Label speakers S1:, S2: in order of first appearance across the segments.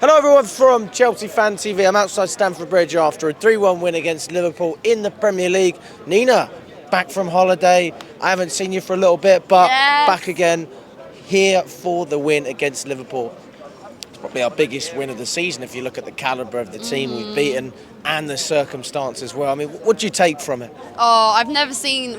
S1: Hello everyone from Chelsea Fan TV. I'm outside Stamford Bridge after a 3-1 win against Liverpool in the Premier League. Nina, back from holiday. I haven't seen you for a little bit, but back again, here for the win against Liverpool. It's probably our biggest win of the season if you look at the calibre of the team we've beaten and the circumstance as well. I mean, what do you take from it?
S2: Oh, I've never seen,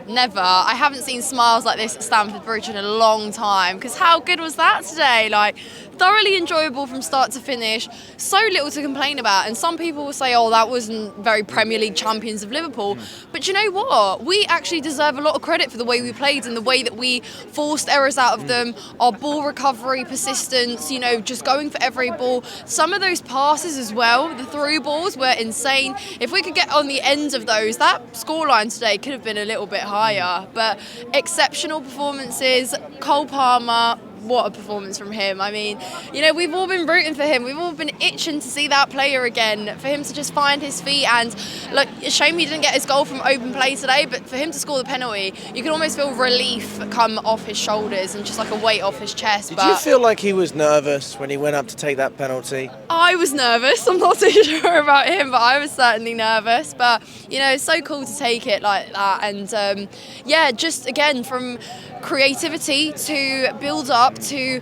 S2: never. I haven't seen smiles like this at Stamford Bridge in a long time, because how good was that today? Like, thoroughly enjoyable from start to finish, so little to complain about. And some people will say, oh, that wasn't very Premier League champions of Liverpool. But you know what? We actually deserve a lot of credit for the way we played and the way that we forced errors out of them, our ball recovery, persistence, you know, just going for every ball. Some of those passes as well, the through balls were insane. If we could get on the ends of those, that scoreline today could have been a little bit higher. But exceptional performances. Cole Palmer, what a performance from him. I mean, you know, we've all been rooting for him. We've all been itching to see that player again, for him to just find his feet. And look, it's a shame he didn't get his goal from open play today, but for him to score the penalty, you can almost feel relief come off his shoulders and just like a weight off his chest.
S1: Did you feel like he was nervous when he went up to take that penalty?
S2: I was nervous. I'm not too sure about him, but I was certainly nervous. But, you know, it's so cool to take it like that. And, yeah, just, again, from creativity to build up to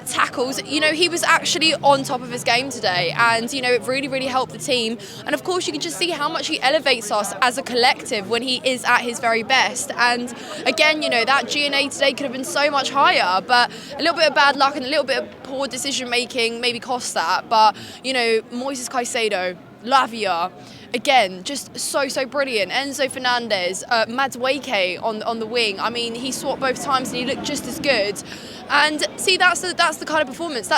S2: tackles, you know, he was actually on top of his game today, and you know, it really, really helped the team. And of course, you can just see how much he elevates us as a collective when he is at his very best. And again, you know, that G&A today could have been so much higher, but a little bit of bad luck and a little bit of poor decision making maybe cost that. But you know, Moises Caicedo, Lavia, again, just so brilliant. Enzo Fernandez, Madueke on the wing. I mean, he swapped both times and he looked just as good. And see, that's the kind of performance.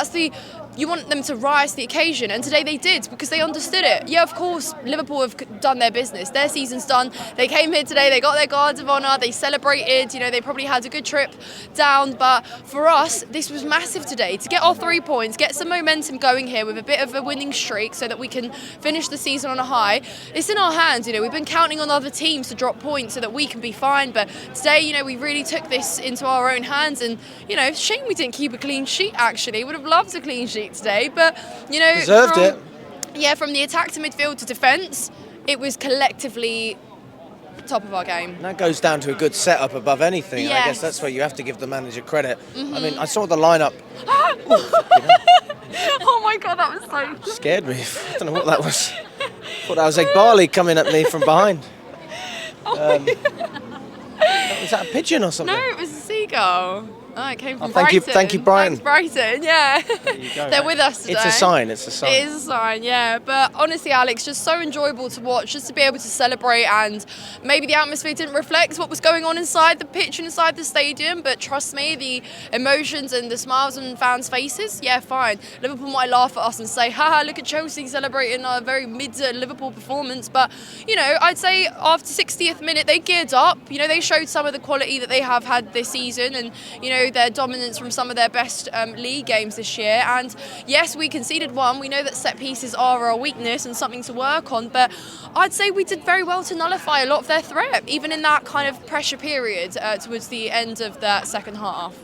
S2: You want them to rise to the occasion, and today they did, because they understood it. Yeah, of course, Liverpool have done their business. Their season's done. They came here today, they got their guards of honour, they celebrated, you know, they probably had a good trip down. But for us, this was massive today, to get our 3 points, get some momentum going here with a bit of a winning streak so that we can finish the season on a high. It's in our hands, you know, we've been counting on other teams to drop points so that we can be fine. But today, you know, we really took this into our own hands, and, you know, shame we didn't keep a clean sheet, actually. Would have loved a clean sheet today, but you know,
S1: deserved it.
S2: Yeah, from the attack to midfield to defence, it was collectively top of our game.
S1: And that goes down to a good setup above anything.
S2: Yes.
S1: I guess that's where you have to give the manager credit. I mean, I saw the lineup.
S2: Oh my god, that was so
S1: Scared me. I don't know what that was. I thought that was Barley coming at me from behind. Was that a pigeon or something?
S2: No, it was a seagull. Oh, it came from
S1: Brighton.
S2: Brighton.
S1: Thank you, Brighton.
S2: Thanks, Brighton, yeah.
S1: There you go.
S2: They're with us today.
S1: It's a sign. It's a sign.
S2: It is a sign, yeah. But honestly, Alex, just so enjoyable to watch, just to be able to celebrate. And maybe the atmosphere didn't reflect what was going on inside the pitch and inside the stadium, but trust me, the emotions and the smiles on fans' faces, yeah, fine. Liverpool might laugh at us and say, haha, look at Chelsea celebrating a very mid-Liverpool performance. But, you know, I'd say after 60th minute, they geared up. You know, they showed some of the quality that they have had this season, and, you know, their dominance from some of their best league games this year. And yes, we conceded one. We know that set pieces are our weakness and something to work on, but I'd say we did very well to nullify a lot of their threat, even in that kind of pressure period towards the end of that second half.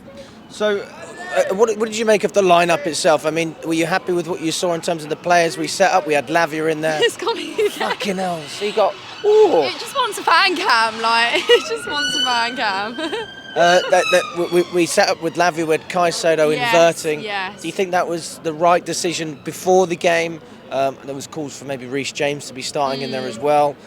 S1: So, what did you make of the lineup itself? I mean, were you happy with what you saw in terms of the players we set up? We had Lavia in there.
S2: It's coming again.
S1: Fucking hell. So you got... Ooh.
S2: It just wants a fan cam, like, it just wants a fan cam.
S1: We set up with Lavia with Caicedo inverting.
S2: Yes.
S1: Do you think that was the right decision before the game? There was calls for maybe Reece James to be starting in there as well.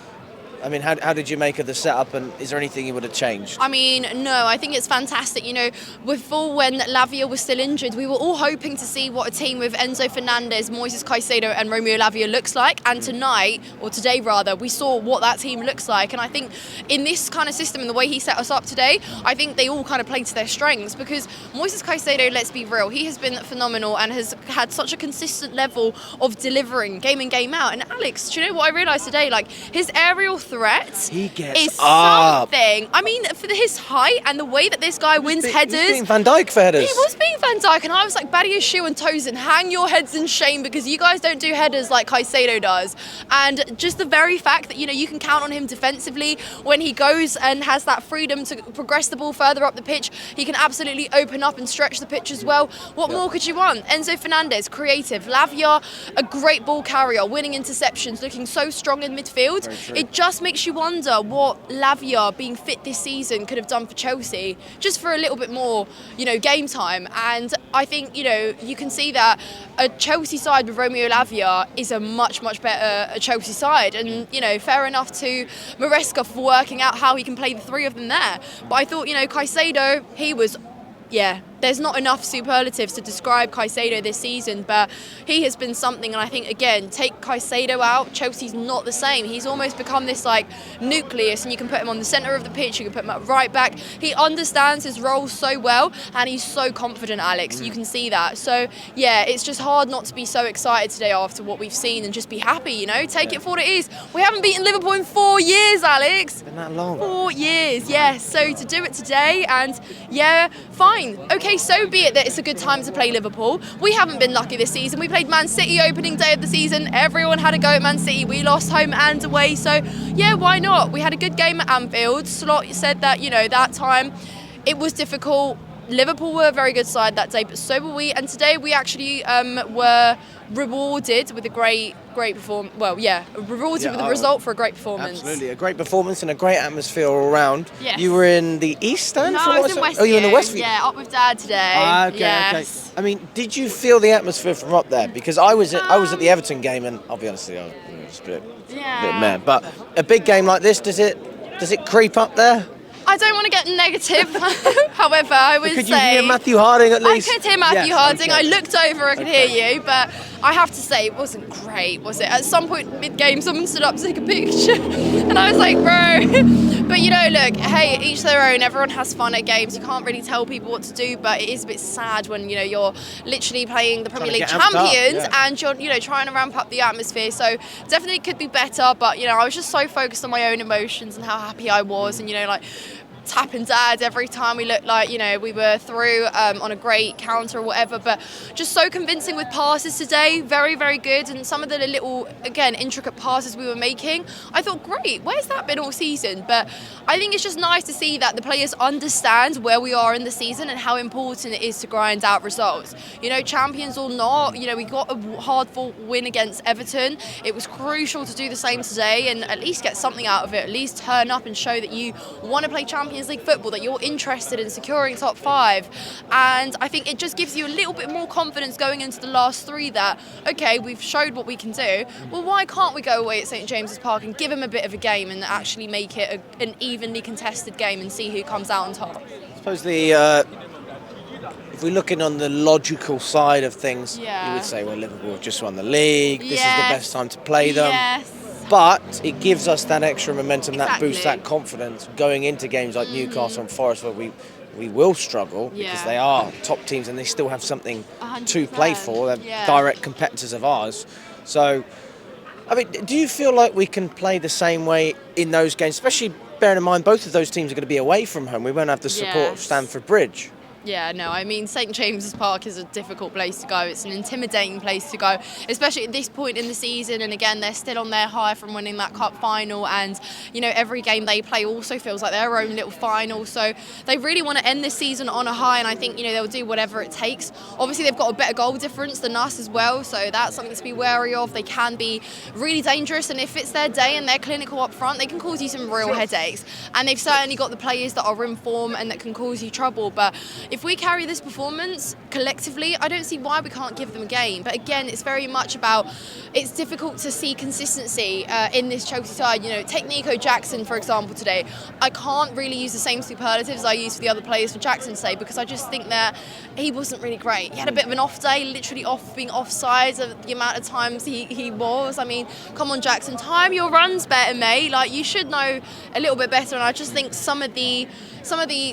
S1: I mean, how did you make of the setup, and is there anything you would have changed?
S2: I mean, no, I think it's fantastic. You know, before, when Lavia was still injured, we were all hoping to see what a team with Enzo Fernandez, Moises Caicedo and Romeo Lavia looks like. And tonight, or today rather, we saw what that team looks like. And I think in this kind of system and the way he set us up today, I think they all kind of played to their strengths, because Moises Caicedo, let's be real, he has been phenomenal and has had such a consistent level of delivering game in, game out. And Alex, do you know what I realised today? Like, his aerial threat
S1: He gets
S2: is
S1: up.
S2: something. I mean, for his height and the way that this guy wins headers.
S1: He was being Van Dijk for headers.
S2: He was being Van Dijk, and I was like, batter your shoe and toes and hang your heads in shame, because you guys don't do headers like Caicedo does. And just the very fact that, you can count on him defensively when he goes and has that freedom to progress the ball further up the pitch. He can absolutely open up and stretch the pitch as well. What more could you want? Enzo Fernandez, creative. Lavia, a great ball carrier, winning interceptions, looking so strong in midfield. It just makes you wonder what Lavia, being fit this season, could have done for Chelsea, just for a little bit more, game time. And I think, you can see that a Chelsea side with Romeo Lavia is a much, much better Chelsea side. And, fair enough to Maresca for working out how he can play the three of them there. But I thought, Caicedo, he was, there's not enough superlatives to describe Caicedo this season, but he has been something. And I think, again, take Caicedo out, Chelsea's not the same. He's almost become this nucleus, and you can put him on the centre of the pitch, you can put him at right back. He understands his role so well, and he's so confident, Alex. You can see that. So it's just hard not to be so excited today after what we've seen and just be happy, take it for what it is. We haven't beaten Liverpool in 4 years, Alex.
S1: Been that long?
S2: 4 years, so to do it today, and fine. Okay, so be it that it's a good time to play Liverpool. We haven't been lucky this season. We played Man City opening day of the season. Everyone had a go at Man City. We lost home and away. So, why not? We had a good game at Anfield. Slot said that, that time it was difficult. Liverpool were a very good side that day, but so were we. And today we actually were rewarded with a great performance. Rewarded with a result for a great performance.
S1: Absolutely, a great performance and a great atmosphere all around.
S2: Yes.
S1: You were in the East Stand?
S2: No, I was in Westview.
S1: Oh, you were in the Westview?
S2: Yeah, up with Dad today.
S1: Okay,
S2: yes.
S1: okay. I mean, did you feel the atmosphere from up there? Because I was at the Everton game, and I'll be honest with you, I was a bit mad. But a big game like this, does it creep up there?
S2: I don't want to get negative. However, I would
S1: Could
S2: say...
S1: you hear Matthew Harding at least?
S2: I could hear Matthew Harding.
S1: Okay.
S2: I looked over, I could hear you, but I have to say, it wasn't great, was it? At some point mid-game, someone stood up to take a picture, and I was like, bro. But, look, hey, each their own. Everyone has fun at games. You can't really tell people what to do, but it is a bit sad when, you're literally playing the Premier League champions and you're, trying to ramp up the atmosphere. So definitely could be better, but, I was just so focused on my own emotions and how happy I was, and, tapping Dad every time we looked like, we were through on a great counter or whatever, but just so convincing with passes today, very, very good. And some of the little, again, intricate passes we were making, I thought, great, where's that been all season? But I think it's just nice to see that the players understand where we are in the season and how important it is to grind out results. Champions or not, we got a hard-fought win against Everton. It was crucial to do the same today and at least get something out of it, at least turn up and show that you want to play Champions League football, that you're interested in securing top 5. And I think it just gives you a little bit more confidence going into the last 3 that, okay, we've showed what we can do. Well, why can't we go away at St James's Park and give them a bit of a game and actually make it an evenly contested game and see who comes out on top?
S1: I suppose if we're looking on the logical side of things, you would say, well, Liverpool have just won the league. This is the best time to play them.
S2: Yes.
S1: But it gives us that extra momentum, that
S2: Exactly.
S1: boosts that confidence going into games like Newcastle and Forest, where we will struggle because they are top teams and they still have something
S2: 100%.
S1: to play for. They're direct competitors of ours. So, I mean, do you feel like we can play the same way in those games, especially bearing in mind both of those teams are going to be away from home? We won't have the support of Stamford Bridge.
S2: Yeah, no, I mean, St James's Park is a difficult place to go. It's an intimidating place to go, especially at this point in the season. And again, they're still on their high from winning that cup final. And, every game they play also feels like their own little final. So they really want to end this season on a high. And I think, they'll do whatever it takes. Obviously, they've got a better goal difference than us as well. So that's something to be wary of. They can be really dangerous. And if it's their day and they're clinical up front, they can cause you some real headaches. And they've certainly got the players that are in form and that can cause you trouble. But if we carry this performance collectively, I don't see why we can't give them a game. But again, it's very much about, it's difficult to see consistency in this Chelsea side. Take Nico Jackson, for example, today. I can't really use the same superlatives I use for the other players for Jackson today because I just think that he wasn't really great. He had a bit of an off day, literally being offside of the amount of times he was. I mean, come on, Jackson, time your runs better, mate. You should know a little bit better. And I just think some of the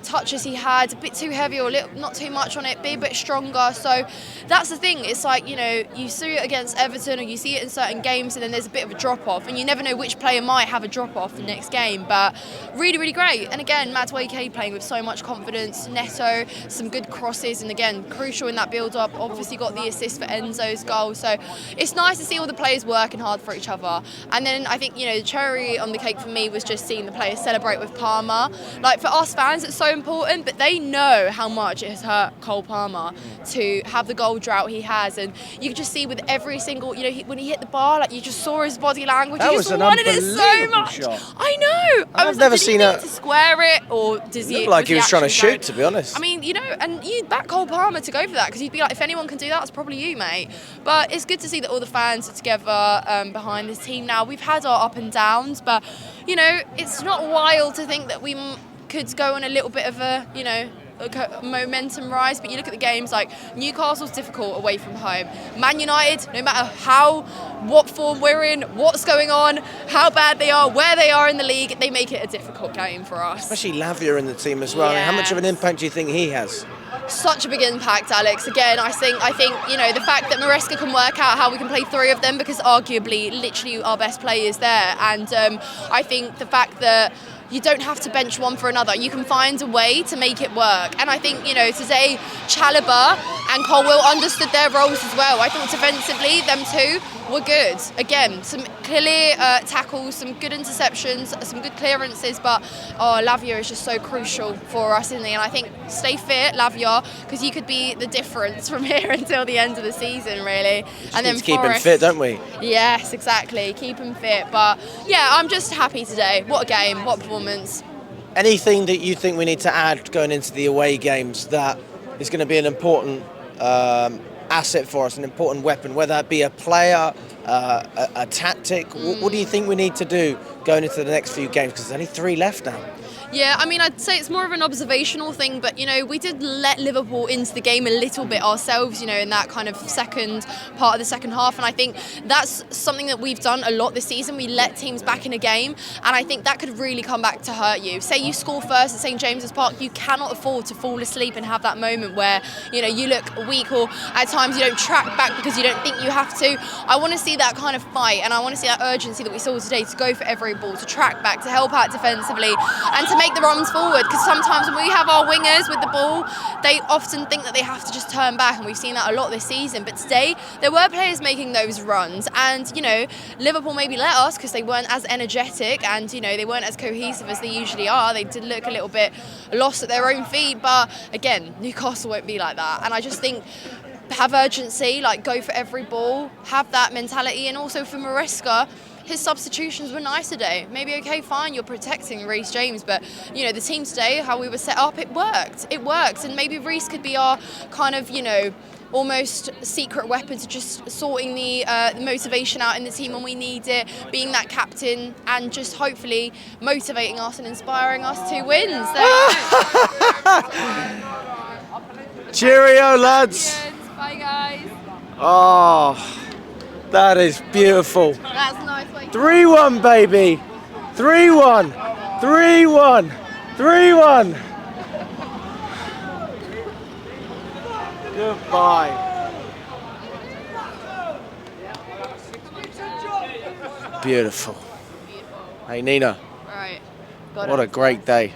S2: touches he had, a bit too heavy or a not too much on it, be a bit stronger. So that's the thing. It's like, you know, you see it against Everton or you see it in certain games and then there's a bit of a drop-off and you never know which player might have a drop-off the next game. But really, really great. And again, Madueke playing with so much confidence. Neto, some good crosses, and again, crucial in that build-up. Obviously got the assist for Enzo's goal. So it's nice to see all the players working hard for each other. And then I think, you know, the cherry on the cake for me was just seeing the players celebrate with Palmer. Like, for us fans, it's so important, but they know how much it has hurt Cole Palmer to have the goal drought he has. And you can just see with every single, you know, when he hit the bar, like, you just saw his body language.
S1: That
S2: he
S1: was
S2: just
S1: an
S2: wanted it so much.
S1: shot.
S2: I know. I was
S1: never
S2: like,
S1: seen
S2: did he
S1: a-
S2: need to square it, or does he?
S1: Looked like he was trying to
S2: actually
S1: shoot, to be honest.
S2: I mean, you know, and you'd back Cole Palmer to go for that because you'd be like, if anyone can do that, it's probably you, mate. But it's good to see that all the fans are together behind this team now. We've had our up and downs, but, you know, it's not wild to think that we could go on a little bit of a, you know, a momentum rise. But you look at the games, like Newcastle's difficult away from home. Man United, no matter what form we're in, what's going on, how bad they are, where they are in the league, they make it a difficult game for us.
S1: Especially Lavia in the team as well. I mean, how much of an impact do you think he has?
S2: Such a big impact, Alex. Again, I think you know, the fact that Maresca can work out how we can play three of them, because arguably, literally, our best player is there, and I think the fact that you don't have to bench one for another. You can find a way to make it work. And I think, you know, today, Chalobah and Colwell understood their roles as well. I think defensively, them two were good. Again, some clear tackles, some good interceptions, some good clearances, but Lavia is just so crucial for us, isn't he? And I think stay fit, Lavia, because he could be the difference from here until the end of the season, really. And then
S1: keep him
S2: Forrest,
S1: fit, don't we?
S2: Yes, exactly. Keep him fit. But yeah, I'm just happy today. What a game, what a performance.
S1: Anything that you think we need to add going into the away games that is going to be an important asset for us, an important weapon, whether that be a player, a tactic? What do you think we need to do going into the next few games? Because there's only 3 left now.
S2: Yeah, I mean, I'd say it's more of an observational thing, but, you know, we did let Liverpool into the game a little bit ourselves, you know, in that kind of second part of the second half, and I think that's something that we've done a lot this season. We let teams back in a game, and I think that could really come back to hurt you. Say you score first at St James's Park, you cannot afford to fall asleep and have that moment where, you know, you look weak, or at times you don't track back because you don't think you have to. I want to see that kind of fight, and I want to see that urgency that we saw today to go for every ball, to track back, to help out defensively, and to make the runs forward, because sometimes when we have our wingers with the ball, they often think that they have to just turn back, and we've seen that a lot this season. But today there were players making those runs, and, you know, Liverpool maybe let us because they weren't as energetic, and, you know, they weren't as cohesive as they usually are. They did look a little bit lost at their own feet, but again, Newcastle won't be like that. And I just think, have urgency, like, go for every ball, have that mentality. And also for Maresca, his substitutions were nice today. Maybe, okay, fine, you're protecting Reece James, but, you know, the team today, how we were set up, it worked. It works, and maybe Reece could be our kind of, you know, almost secret weapon to just sorting the motivation out in the team when we need it, being that captain, and just hopefully motivating us and inspiring us to wins.
S1: Cheerio, lads.
S2: Bye, guys.
S1: Oh, that is beautiful.
S2: That's a nice way.
S1: 3-1, baby. 3-1. 3-1. 3-1. Goodbye. Beautiful. Hey, Nina.
S2: Right.
S1: What a great day.